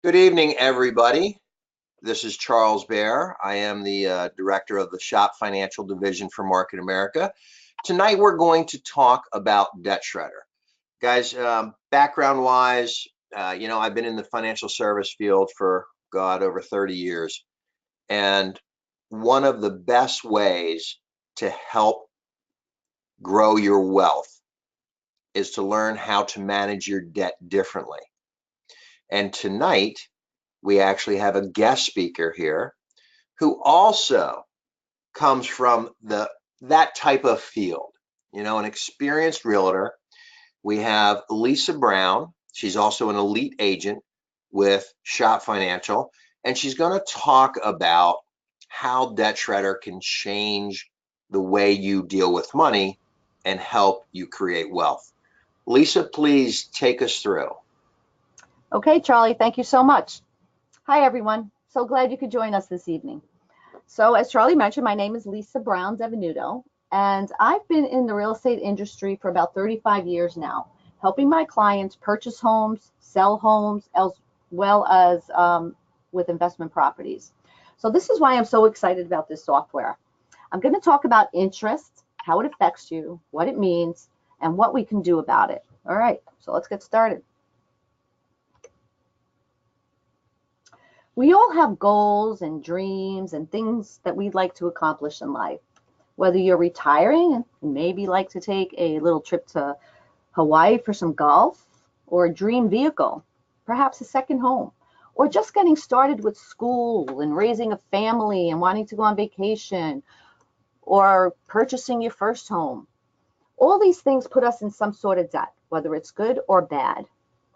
Good evening, everybody. This is Charles Bear. I am the director of the Shop Financial Division for Market America. Tonight, we're going to talk about Debt Shredder. Guys, background-wise, I've been in the financial service field for, over 30 years. And one of the best ways to help grow your wealth is to learn how to manage your debt differently. And tonight, we actually have a guest speaker here who also comes from that type of field, an experienced realtor. We have Lisa Brown. She's also an elite agent with Shop Financial, and she's going to talk about how Debt Shredder can change the way you deal with money and help you create wealth. Lisa, please take us through. Okay, Charlie, thank you so much. Hi, everyone. So glad you could join us this evening. So as Charlie mentioned, my name is Lisa Brown Devenuto, and I've been in the real estate industry for about 35 years now, helping my clients purchase homes, sell homes, as well as with investment properties. So this is why I'm so excited about this software. I'm going to talk about interest, how it affects you, what it means, and what we can do about it. All right, so let's get started. We all have goals and dreams and things that we'd like to accomplish in life. Whether you're retiring and maybe like to take a little trip to Hawaii for some golf, or a dream vehicle, perhaps a second home, or just getting started with school and raising a family and wanting to go on vacation, or purchasing your first home. All these things put us in some sort of debt, whether it's good or bad.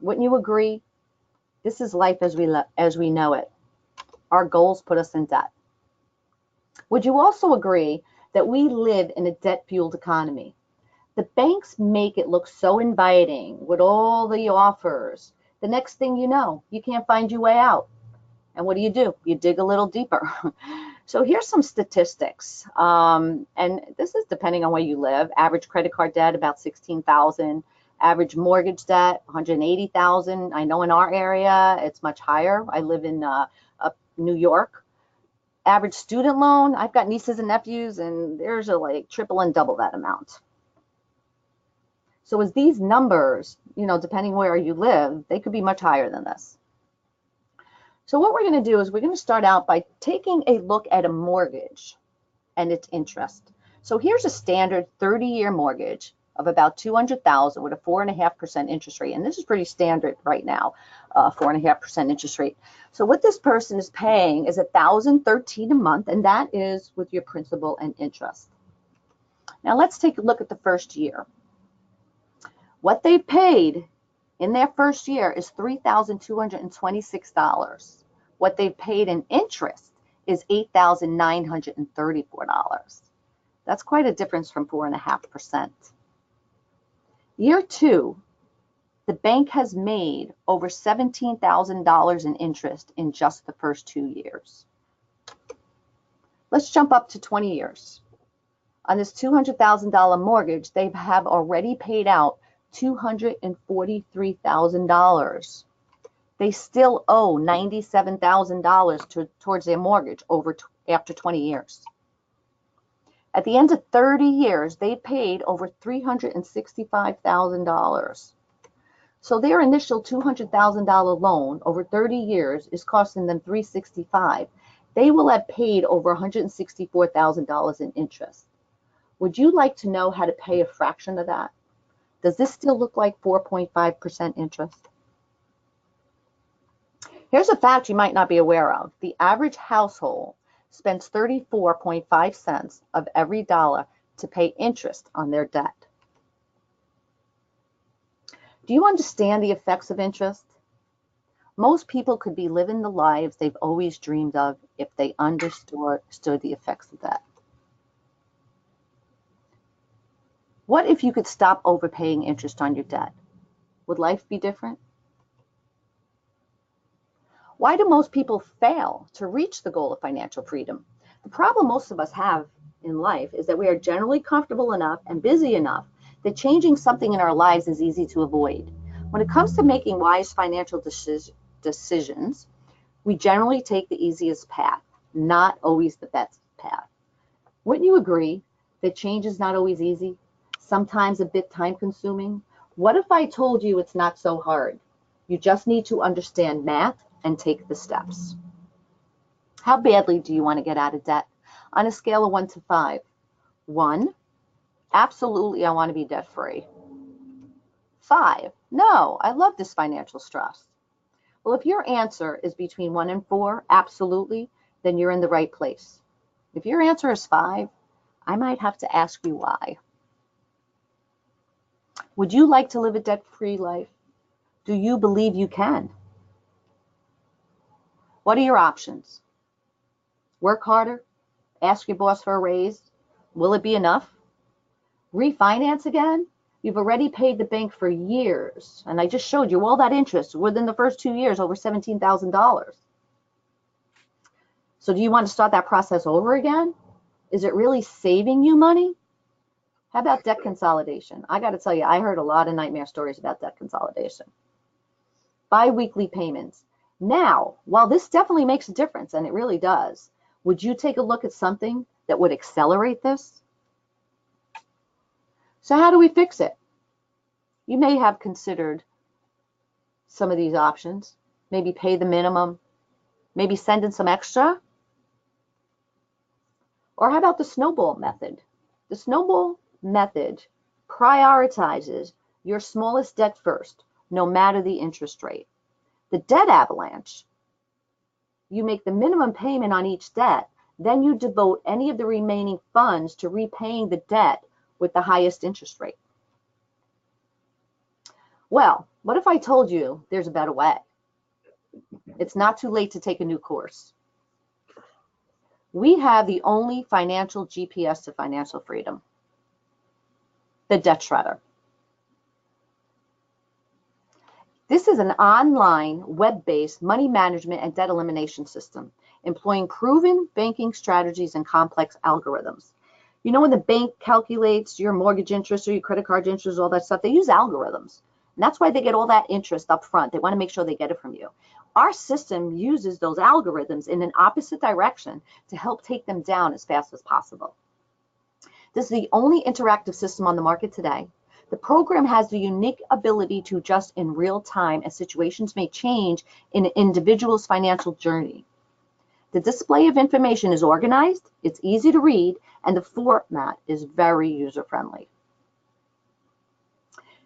Wouldn't you agree? This is life as we know it. Our goals put us in debt. Would you also agree that we live in a debt-fueled economy? The banks make it look so inviting with all the offers. The next thing you know, you can't find your way out. And what do? You dig a little deeper. So here's some statistics. And this is depending on where you live. Average credit card debt, about $16,000. Average mortgage debt, $180,000. I know in our area, it's much higher. I live in New York. Average student loan, I've got nieces and nephews, and there's like triple and double that amount. So as these numbers, depending where you live, they could be much higher than this. So what we're going to do is we're going to start out by taking a look at a mortgage and its interest. So here's a standard 30-year mortgage of about $200,000 with a 4.5% interest rate. And this is pretty standard right now, 4.5% interest rate. So what this person is paying is $1,013 a month, and that is with your principal and interest. Now let's take a look at the first year. What they paid in their first year is $3,226. What they paid in interest is $8,934. That's quite a difference from 4.5%. Year two, the bank has made over $17,000 in interest in just the first 2 years. Let's jump up to 20 years. On this $200,000 mortgage, they have already paid out $243,000. They still owe $97,000 towards their mortgage after 20 years. At the end of 30 years, they paid over $365,000. So their initial $200,000 loan over 30 years is costing them $365,000. They will have paid over $164,000 in interest. Would you like to know how to pay a fraction of that? Does this still look like 4.5% interest? Here's a fact you might not be aware of. The average household spends 34.5 cents of every dollar to pay interest on their debt. Do you understand the effects of interest? Most people could be living the lives they've always dreamed of if they understood the effects of that. What if you could stop overpaying interest on your debt? Would life be different? Why do most people fail to reach the goal of financial freedom? The problem most of us have in life is that we are generally comfortable enough and busy enough that changing something in our lives is easy to avoid. When it comes to making wise financial decisions, we generally take the easiest path, not always the best path. Wouldn't you agree that change is not always easy, sometimes a bit time consuming? What if I told you it's not so hard? You just need to understand math and take the steps. How badly do you want to get out of debt? On a scale of 1 to 5. 1, absolutely, I want to be debt free. 5, no, I love this financial stress. Well, if your answer is between 1 and 4, absolutely, then you're in the right place. If your answer is 5, I might have to ask you why. Would you like to live a debt-free life? Do you believe you can? What are your options? Work harder? Ask your boss for a raise? Will it be enough? Refinance again? You've already paid the bank for years, and I just showed you all that interest within the first 2 years, over $17,000. So do you want to start that process over again? Is it really saving you money? How about debt consolidation? I got to tell you, I heard a lot of nightmare stories about debt consolidation. Bi-weekly payments. Now, while this definitely makes a difference, and it really does, would you take a look at something that would accelerate this? So how do we fix it? You may have considered some of these options. Maybe pay the minimum, maybe send in some extra. Or how about the snowball method? The snowball method prioritizes your smallest debt first, no matter the interest rate. The debt avalanche, you make the minimum payment on each debt, then you devote any of the remaining funds to repaying the debt with the highest interest rate. Well, what if I told you there's a better way? It's not too late to take a new course. We have the only financial GPS to financial freedom, the Debt Shredder. This is an online, web-based money management and debt elimination system, employing proven banking strategies and complex algorithms. You know, when the bank calculates your mortgage interest or your credit card interest, all that stuff, they use algorithms. And that's why they get all that interest up front. They want to make sure they get it from you. Our system uses those algorithms in an opposite direction to help take them down as fast as possible. This is the only interactive system on the market today. The program has the unique ability to adjust in real time as situations may change in an individual's financial journey. The display of information is organized, it's easy to read, and the format is very user-friendly.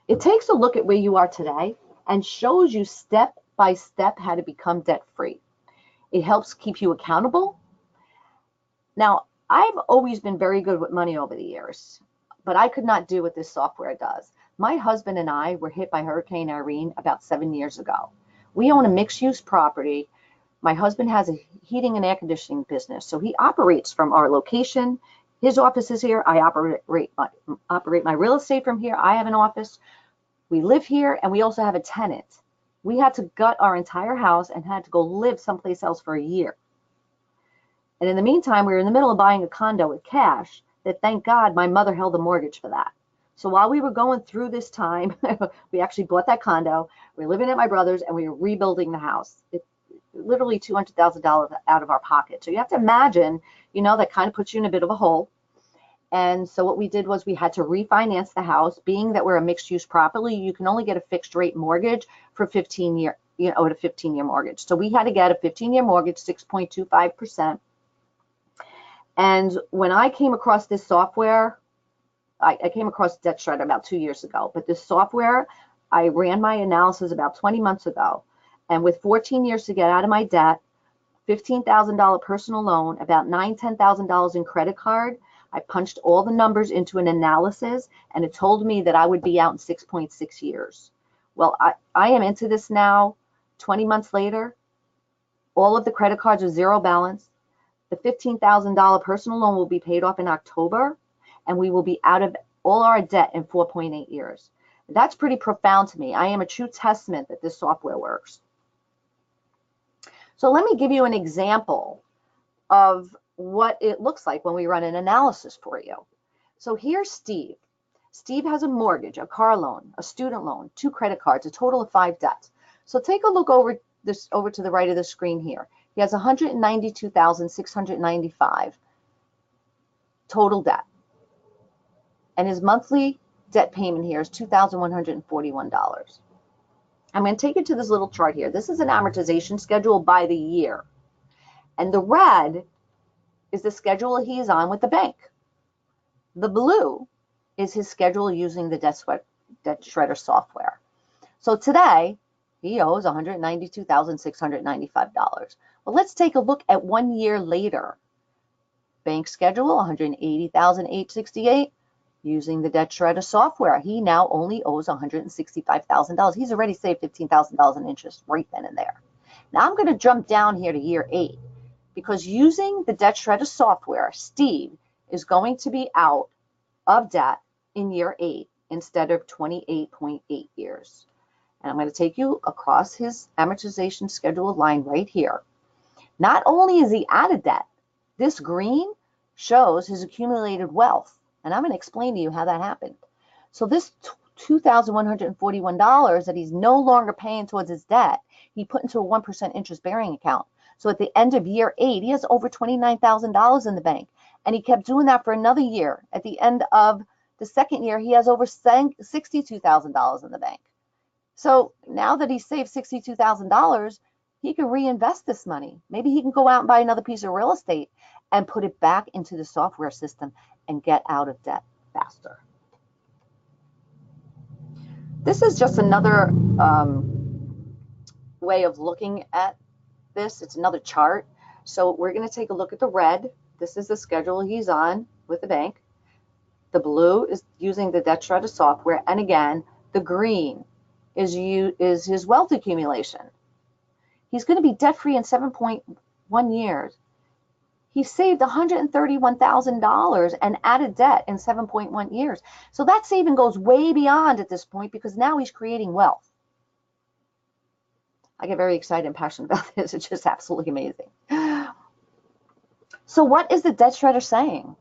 It takes a look at where you are today and shows you step by step how to become debt-free. It helps keep you accountable. Now, I've always been very good with money over the years, but I could not do what this software does. My husband and I were hit by Hurricane Irene about 7 years ago. We own a mixed-use property. My husband has a heating and air conditioning business, so he operates from our location. His office is here. I operate my real estate from here. I have an office. We live here, and we also have a tenant. We had to gut our entire house and had to go live someplace else for a year. And in the meantime, we were in the middle of buying a condo with cash that, thank God, my mother held the mortgage for that. So while we were going through this time, we actually bought that condo. We were living at my brother's, and we were rebuilding the house. It literally $200,000 out of our pocket. So you have to imagine, you know, that kind of puts you in a bit of a hole. And so what we did was we had to refinance the house. Being that we're a mixed use property, you can only get a fixed rate mortgage for 15 year, a 15-year mortgage. So we had to get a 15-year mortgage, 6.25%. And when I came across this software, I came across Debt Shredder about 2 years ago, but this software, I ran my analysis about 20 months ago. And with 14 years to get out of my debt, $15,000 personal loan, about $9,000, $10,000 in credit card, I punched all the numbers into an analysis, and it told me that I would be out in 6.6 years. Well, I am into this now, 20 months later. All of the credit cards are zero balance. The $15,000 personal loan will be paid off in October, and we will be out of all our debt in 4.8 years. That's pretty profound to me. I am a true testament that this software works. So let me give you an example of what it looks like when we run an analysis for you. So here's Steve. Steve has a mortgage, a car loan, a student loan, 2 credit cards, a total of 5 debts. So take a look over this over to the right of the screen here. He has 192,695 total debt. And his monthly debt payment here is $2,141. I'm going to take you to this little chart here. This is an amortization schedule by the year. And the red is the schedule he is on with the bank. The blue is his schedule using the Debt Shredder software. So today, he owes $192,695. Well, let's take a look at 1 year later. Bank schedule, $180,868. Using the Debt Shredder software, he now only owes $165,000. He's already saved $15,000 in interest right then and there. Now I'm going to jump down here to year 8 because using the Debt Shredder software, Steve is going to be out of debt in year 8 instead of 28.8 years. And I'm going to take you across his amortization schedule line right here. Not only is he out of debt, this green shows his accumulated wealth. And I'm going to explain to you how that happened. So this $2,141 that he's no longer paying towards his debt, he put into a 1% interest-bearing account. So at the end of year 8, he has over $29,000 in the bank. And he kept doing that for another year. At the end of the second year, he has over $62,000 in the bank. So now that he's saved $62,000, he can reinvest this money. Maybe he can go out and buy another piece of real estate and put it back into the software system and get out of debt faster. This is just another way of looking at this. It's another chart. So we're going to take a look at the red. This is the schedule he's on with the bank. The blue is using the Debt Shredder software. And again, the green is his wealth accumulation. He's going to be debt-free in 7.1 years. He saved $131,000 and added debt in 7.1 years. So that saving goes way beyond at this point because now he's creating wealth. I get very excited and passionate about this. It's just absolutely amazing. So what is the Debt Shredder saying?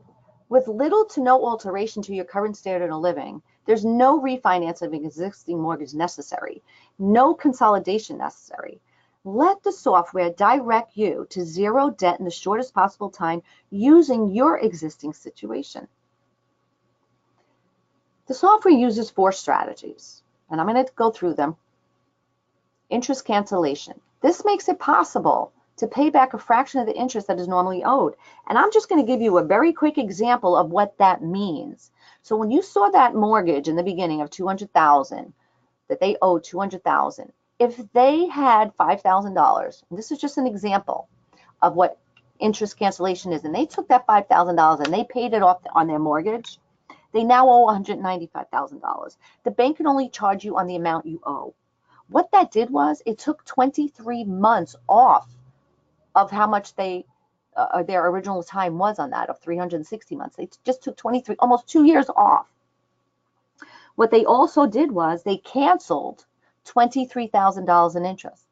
With little to no alteration to your current standard of living, there's no refinance of an existing mortgage necessary, no consolidation necessary. Let the software direct you to zero debt in the shortest possible time using your existing situation. The software uses 4 strategies, and I'm going to go through them. Interest cancellation. This makes it possible to pay back a fraction of the interest that is normally owed. And I'm just going to give you a very quick example of what that means. So when you saw that mortgage in the beginning of $200,000, that they owed $200,000, if they had $5,000, and this is just an example of what interest cancellation is, and they took that $5,000 and they paid it off on their mortgage, they now owe $195,000. The bank can only charge you on the amount you owe. What that did was it took 23 months off of how much their original time was on that, of 360 months. They just took 23, almost 2 years off. What they also did was they canceled $23,000 in interest.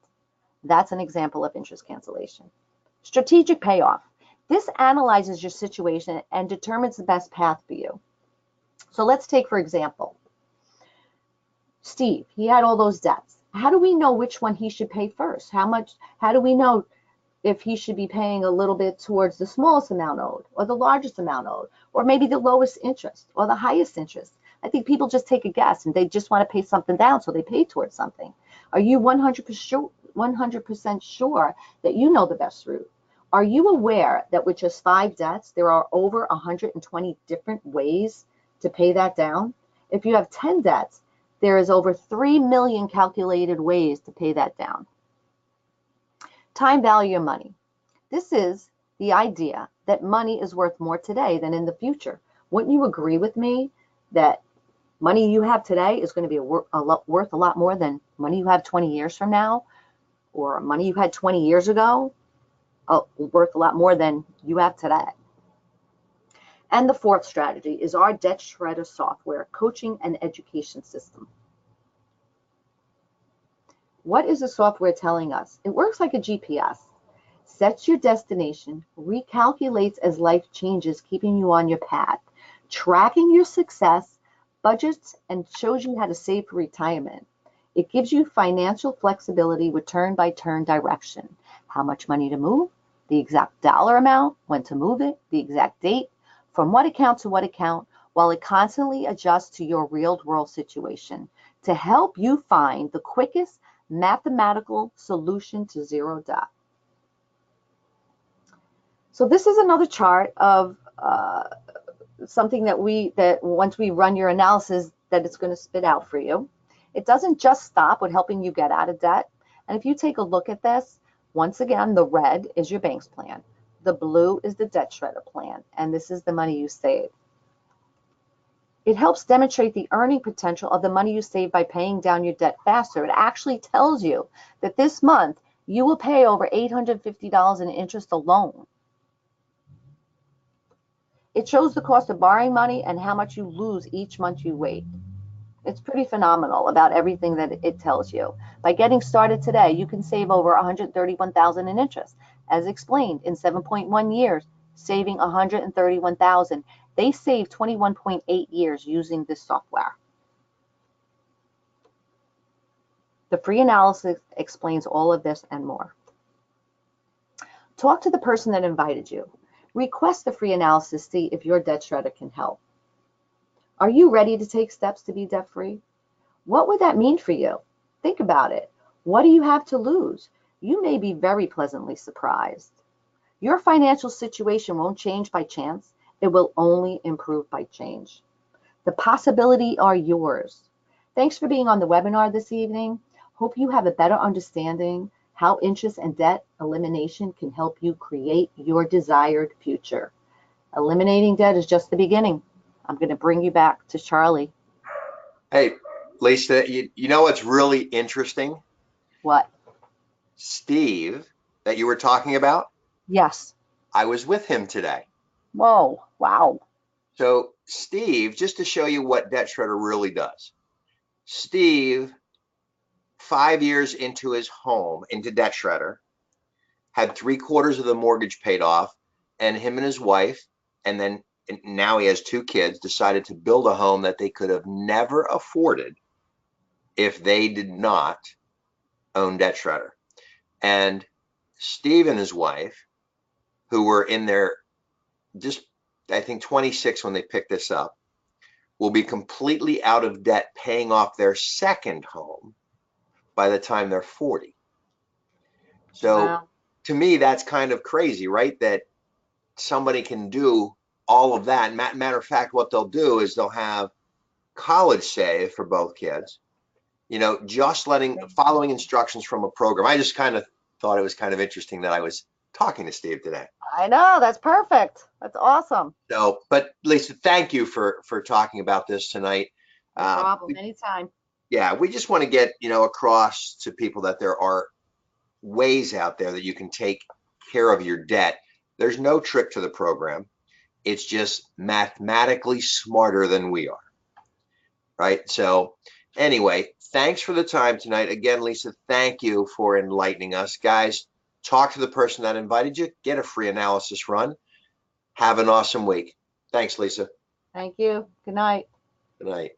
That's an example of interest cancellation. Strategic payoff. This analyzes your situation and determines the best path for you. So let's take, for example, Steve. He had all those debts. How do we know which one he should pay first? How do we know if he should be paying a little bit towards the smallest amount owed or the largest amount owed, or maybe the lowest interest or the highest interest? I think people just take a guess and they just want to pay something down, so they pay towards something. Are you 100% sure that you know the best route? Are you aware that with just 5 debts, there are over 120 different ways to pay that down? If you have 10 debts, there is over 3 million calculated ways to pay that down. Time value of money. This is the idea that money is worth more today than in the future. Wouldn't you agree with me that money you have today is going to be worth a lot more than money you have 20 years from now, or money you had 20 years ago, worth a lot more than you have today? And the 4th strategy is our Debt Shredder software coaching and education system. What is the software telling us? It works like a GPS. Sets your destination, recalculates as life changes, keeping you on your path, tracking your success, budgets, and shows you how to save for retirement. It gives you financial flexibility with turn-by-turn direction. How much money to move, the exact dollar amount, when to move it, the exact date, from what account to what account, while it constantly adjusts to your real-world situation to help you find the quickest mathematical solution to zero debt. So this is another chart of something that once we run your analysis, that it's going to spit out for you. It doesn't just stop with helping you get out of debt. And if you take a look at this, once again, the red is your bank's plan. The blue is the debt shredder plan, and this is the money you save. It helps demonstrate the earning potential of the money you save by paying down your debt faster. It actually tells you that this month you will pay over $850 in interest alone. It shows the cost of borrowing money and how much you lose each month you wait. It's pretty phenomenal about everything that it tells you. By getting started today, you can save over $131,000 in interest, as explained, in 7.1 years, saving $131,000. They saved 21.8 years using this software. The free analysis explains all of this and more. Talk to the person that invited you. Request the free analysis, see if your debt shredder can help. Are you ready to take steps to be debt-free? What would that mean for you? Think about it. What do you have to lose? You may be very pleasantly surprised. Your financial situation won't change by chance. It will only improve by change. The possibilities are yours. Thanks for being on the webinar this evening. Hope you have a better understanding how interest and debt elimination can help you create your desired future. Eliminating debt is just the beginning. I'm going to bring you back to Charlie. Hey, Lisa, you know what's really interesting? What? Steve, that you were talking about? Yes. I was with him today. Whoa, wow. So Steve, just to show you what Debt Shredder really does. Steve, 5 years into his home, into Debt Shredder, had 3/4 of the mortgage paid off, and him and his wife, and then now he has 2 kids, decided to build a home that they could have never afforded if they did not own Debt Shredder. And Steve and his wife, who were in their just, I think, 26 when they picked this up, will be completely out of debt paying off their second home by the time they're 40. So Wow. to me, that's kind of crazy, right? That somebody can do all of that. Matter of fact, what they'll do is they'll have college saved for both kids, just following instructions from a program. I just kind of thought it was kind of interesting that I was talking to Steve today. I know, that's perfect. That's awesome. So, but Lisa, thank you for talking about this tonight. No problem. Anytime. Yeah, we just want to get, across to people that there are ways out there that you can take care of your debt. There's no trick to the program. It's just mathematically smarter than we are. Right? So anyway, thanks for the time tonight. Again, Lisa, thank you for enlightening us. Guys, talk to the person that invited you. Get a free analysis run. Have an awesome week. Thanks, Lisa. Thank you. Good night. Good night.